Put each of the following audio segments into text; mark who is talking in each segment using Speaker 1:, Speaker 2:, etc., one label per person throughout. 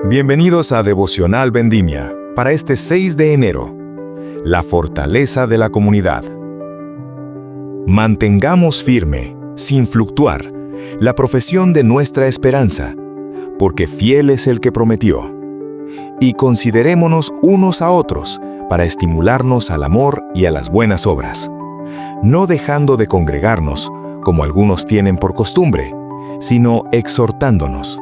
Speaker 1: Bienvenidos a Devocional Vendimia, para este 6 de enero. La fortaleza de la comunidad. Mantengamos firme, sin fluctuar, la profesión de nuestra esperanza, porque fiel es el que prometió. Y considerémonos unos a otros para estimularnos al amor y a las buenas obras, no dejando de congregarnos, como algunos tienen por costumbre, sino exhortándonos,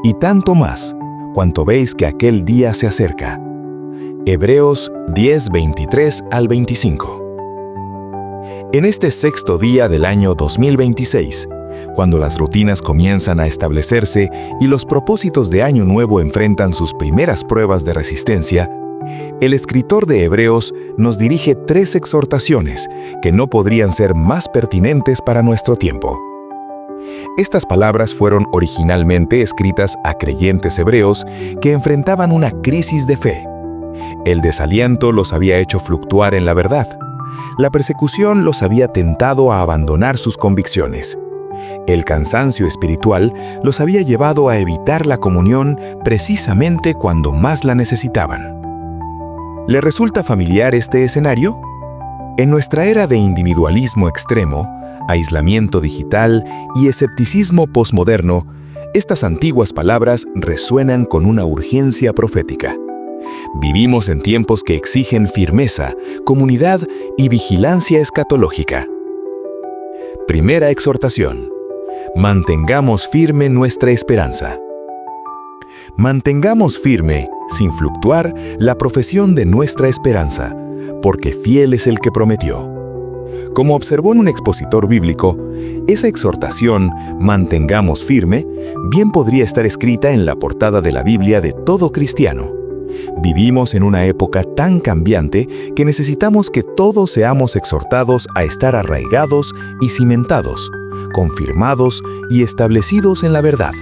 Speaker 1: y tanto más, cuanto veis que aquel día se acerca. Hebreos 10, 23 al 25. En este sexto día del año 2026, cuando las rutinas comienzan a establecerse y los propósitos de Año Nuevo enfrentan sus primeras pruebas de resistencia, el escritor de Hebreos nos dirige 3 exhortaciones que no podrían ser más pertinentes para nuestro tiempo. Estas palabras fueron originalmente escritas a creyentes hebreos que enfrentaban una crisis de fe. El desaliento los había hecho fluctuar en la verdad. La persecución los había tentado a abandonar sus convicciones. El cansancio espiritual los había llevado a evitar la comunión precisamente cuando más la necesitaban. ¿Le resulta familiar este escenario? En nuestra era de individualismo extremo, aislamiento digital y escepticismo posmoderno, estas antiguas palabras resuenan con una urgencia profética. Vivimos en tiempos que exigen firmeza, comunidad y vigilancia escatológica. Primera exhortación. Mantengamos firme nuestra esperanza. Mantengamos firme, sin fluctuar, la profesión de nuestra esperanza, porque fiel es el que prometió. Como observó en un expositor bíblico, esa exhortación, mantengamos firme, bien podría estar escrita en la portada de la Biblia de todo cristiano. Vivimos en una época tan cambiante que necesitamos que todos seamos exhortados a estar arraigados y cimentados, confirmados y establecidos en la verdad.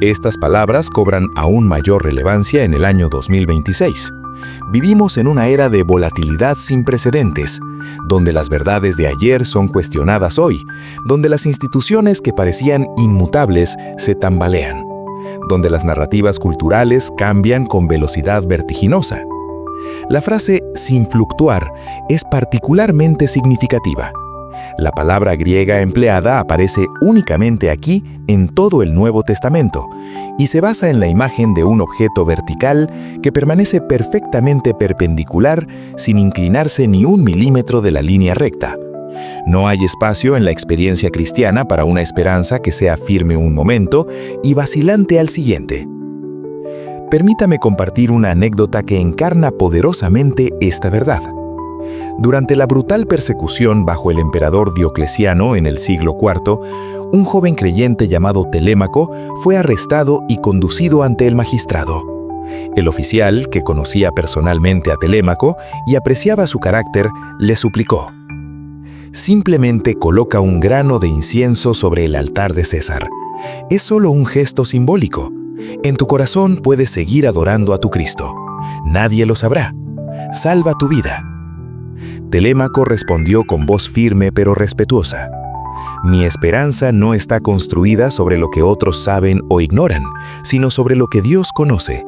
Speaker 1: Estas palabras cobran aún mayor relevancia en el año 2026. Vivimos en una era de volatilidad sin precedentes, donde las verdades de ayer son cuestionadas hoy, donde las instituciones que parecían inmutables se tambalean, donde las narrativas culturales cambian con velocidad vertiginosa. La frase «sin fluctuar» es particularmente significativa. La palabra griega empleada aparece únicamente aquí en todo el Nuevo Testamento y se basa en la imagen de un objeto vertical que permanece perfectamente perpendicular sin inclinarse ni 1 milímetro de la línea recta. No hay espacio en la experiencia cristiana para una esperanza que sea firme un momento y vacilante al siguiente. Permítame compartir una anécdota que encarna poderosamente esta verdad. Durante la brutal persecución bajo el emperador Diocleciano en el siglo IV, un joven creyente llamado Telémaco fue arrestado y conducido ante el magistrado. El oficial, que conocía personalmente a Telémaco y apreciaba su carácter, le suplicó: «Simplemente coloca un grano de incienso sobre el altar de César. Es solo un gesto simbólico. En tu corazón puedes seguir adorando a tu Cristo. Nadie lo sabrá. Salva tu vida». Telémaco respondió con voz firme pero respetuosa: «Mi esperanza no está construida sobre lo que otros saben o ignoran, sino sobre lo que Dios conoce.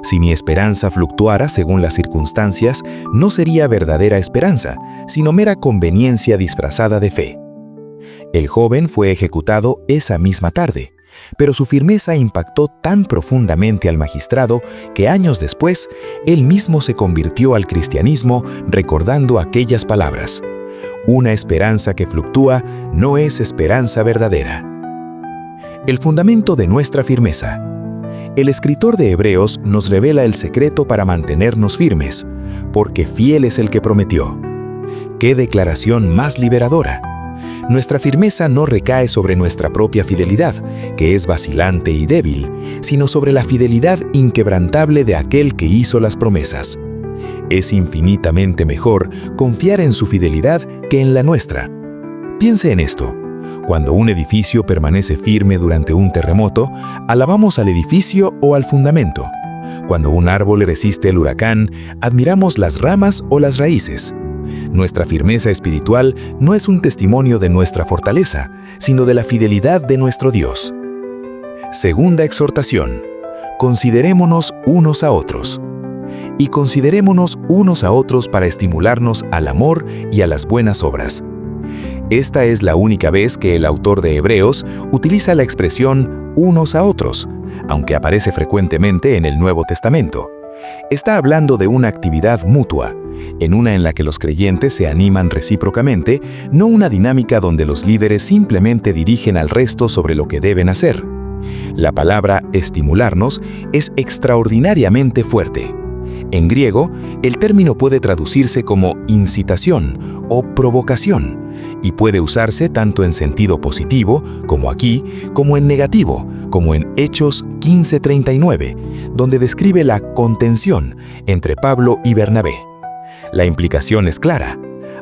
Speaker 1: Si mi esperanza fluctuara según las circunstancias, no sería verdadera esperanza, sino mera conveniencia disfrazada de fe». El joven fue ejecutado esa misma tarde, pero su firmeza impactó tan profundamente al magistrado que años después, él mismo se convirtió al cristianismo recordando aquellas palabras: «Una esperanza que fluctúa no es esperanza verdadera». El fundamento de nuestra firmeza. El escritor de Hebreos nos revela el secreto para mantenernos firmes, porque fiel es el que prometió. ¡Qué declaración más liberadora! Nuestra firmeza no recae sobre nuestra propia fidelidad, que es vacilante y débil, sino sobre la fidelidad inquebrantable de aquel que hizo las promesas. Es infinitamente mejor confiar en su fidelidad que en la nuestra. Piense en esto. Cuando un edificio permanece firme durante un terremoto, alabamos al edificio o al fundamento. Cuando un árbol resiste el huracán, admiramos las ramas o las raíces. Nuestra firmeza espiritual no es un testimonio de nuestra fortaleza, sino de la fidelidad de nuestro Dios. Segunda exhortación: considerémonos unos a otros. Y considerémonos unos a otros para estimularnos al amor y a las buenas obras. Esta es la única vez que el autor de Hebreos utiliza la expresión unos a otros, aunque aparece frecuentemente en el Nuevo Testamento. Está hablando de una actividad mutua, en una en la que los creyentes se animan recíprocamente, no una dinámica donde los líderes simplemente dirigen al resto sobre lo que deben hacer. La palabra estimularnos es extraordinariamente fuerte. En griego, el término puede traducirse como incitación o provocación, y puede usarse tanto en sentido positivo, como aquí, como en negativo, como en Hechos 15:39, donde describe la contención entre Pablo y Bernabé. La implicación es clara.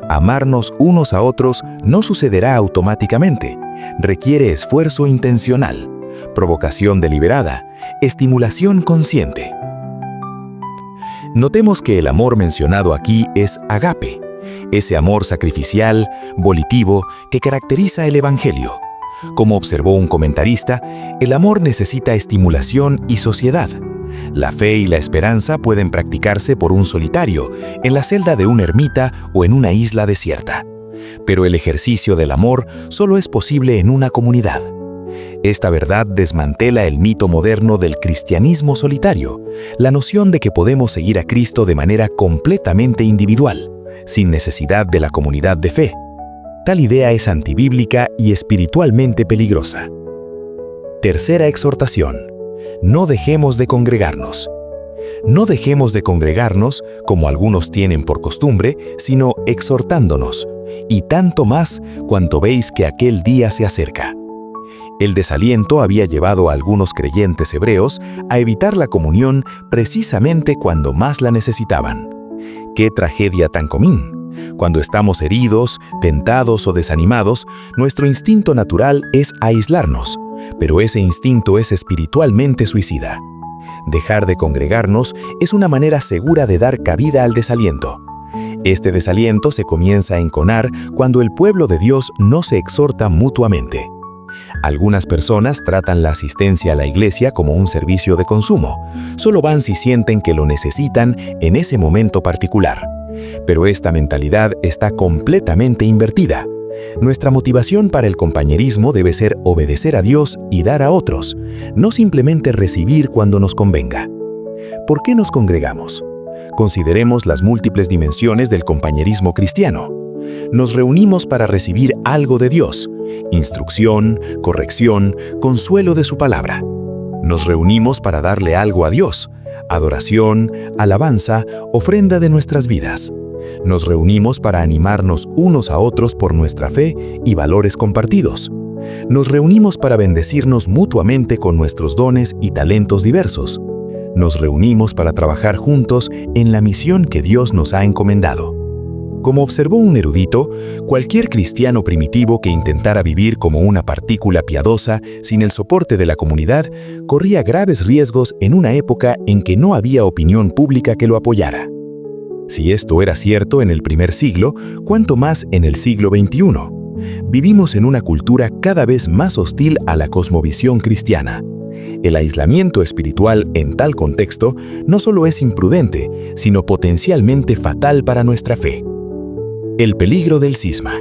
Speaker 1: Amarnos unos a otros no sucederá automáticamente. Requiere esfuerzo intencional, provocación deliberada, estimulación consciente. Notemos que el amor mencionado aquí es agape, ese amor sacrificial, volitivo, que caracteriza el Evangelio. Como observó un comentarista, el amor necesita estimulación y sociedad. La fe y la esperanza pueden practicarse por un solitario, en la celda de una ermita o en una isla desierta. Pero el ejercicio del amor solo es posible en una comunidad. Esta verdad desmantela el mito moderno del cristianismo solitario, la noción de que podemos seguir a Cristo de manera completamente individual, sin necesidad de la comunidad de fe. Tal idea es antibíblica y espiritualmente peligrosa. Tercera exhortación: no dejemos de congregarnos. No dejemos de congregarnos, como algunos tienen por costumbre, sino exhortándonos, y tanto más cuanto veis que aquel día se acerca. El desaliento había llevado a algunos creyentes hebreos a evitar la comunión precisamente cuando más la necesitaban. ¡Qué tragedia tan común! Cuando estamos heridos, tentados o desanimados, nuestro instinto natural es aislarnos, pero ese instinto es espiritualmente suicida. Dejar de congregarnos es una manera segura de dar cabida al desaliento. Este desaliento se comienza a enconar cuando el pueblo de Dios no se exhorta mutuamente. Algunas personas tratan la asistencia a la iglesia como un servicio de consumo. Solo van si sienten que lo necesitan en ese momento particular. Pero esta mentalidad está completamente invertida. Nuestra motivación para el compañerismo debe ser obedecer a Dios y dar a otros, no simplemente recibir cuando nos convenga. ¿Por qué nos congregamos? Consideremos las múltiples dimensiones del compañerismo cristiano. Nos reunimos para recibir algo de Dios: instrucción, corrección, consuelo de su palabra. Nos reunimos para darle algo a Dios: adoración, alabanza, ofrenda de nuestras vidas. Nos reunimos para animarnos unos a otros por nuestra fe y valores compartidos. Nos reunimos para bendecirnos mutuamente con nuestros dones y talentos diversos. Nos reunimos para trabajar juntos en la misión que Dios nos ha encomendado. Como observó un erudito, cualquier cristiano primitivo que intentara vivir como una partícula piadosa sin el soporte de la comunidad corría graves riesgos en una época en que no había opinión pública que lo apoyara. Si esto era cierto en el primer siglo, ¿cuánto más en el siglo XXI? Vivimos en una cultura cada vez más hostil a la cosmovisión cristiana. El aislamiento espiritual en tal contexto no solo es imprudente, sino potencialmente fatal para nuestra fe. El peligro del cisma.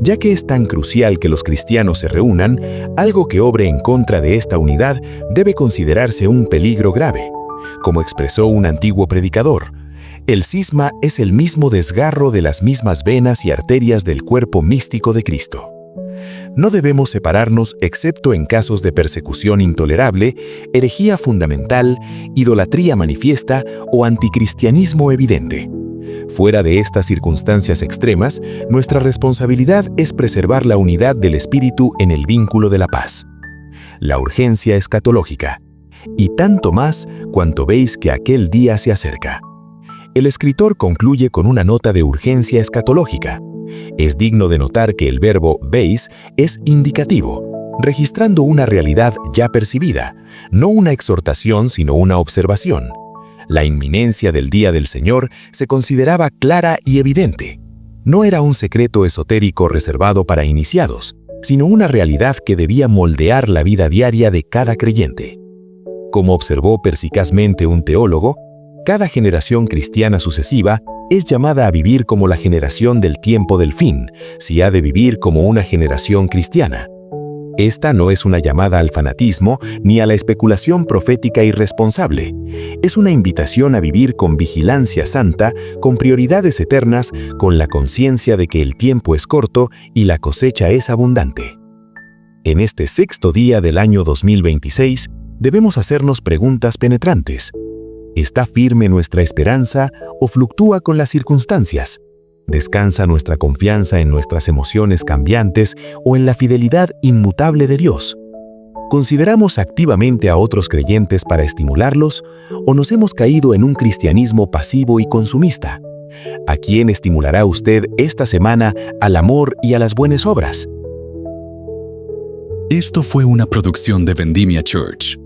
Speaker 1: Ya que es tan crucial que los cristianos se reúnan, algo que obre en contra de esta unidad debe considerarse un peligro grave. Como expresó un antiguo predicador, el cisma es el mismo desgarro de las mismas venas y arterias del cuerpo místico de Cristo. No debemos separarnos excepto en casos de persecución intolerable, herejía fundamental, idolatría manifiesta o anticristianismo evidente. Fuera de estas circunstancias extremas, nuestra responsabilidad es preservar la unidad del espíritu en el vínculo de la paz. La urgencia escatológica. Y tanto más cuanto veis que aquel día se acerca. El escritor concluye con una nota de urgencia escatológica. Es digno de notar que el verbo veis es indicativo, registrando una realidad ya percibida, no una exhortación sino una observación. La inminencia del día del Señor se consideraba clara y evidente. No era un secreto esotérico reservado para iniciados, sino una realidad que debía moldear la vida diaria de cada creyente. Como observó perspicazmente un teólogo, cada generación cristiana sucesiva es llamada a vivir como la generación del tiempo del fin, si ha de vivir como una generación cristiana. Esta no es una llamada al fanatismo ni a la especulación profética irresponsable. Es una invitación a vivir con vigilancia santa, con prioridades eternas, con la conciencia de que el tiempo es corto y la cosecha es abundante. En este sexto día del año 2026, debemos hacernos preguntas penetrantes. ¿Está firme nuestra esperanza o fluctúa con las circunstancias? ¿Descansa nuestra confianza en nuestras emociones cambiantes o en la fidelidad inmutable de Dios? ¿Consideramos activamente a otros creyentes para estimularlos o nos hemos caído en un cristianismo pasivo y consumista? ¿A quién estimulará usted esta semana al amor y a las buenas obras?
Speaker 2: Esto fue una producción de Vendimia Church.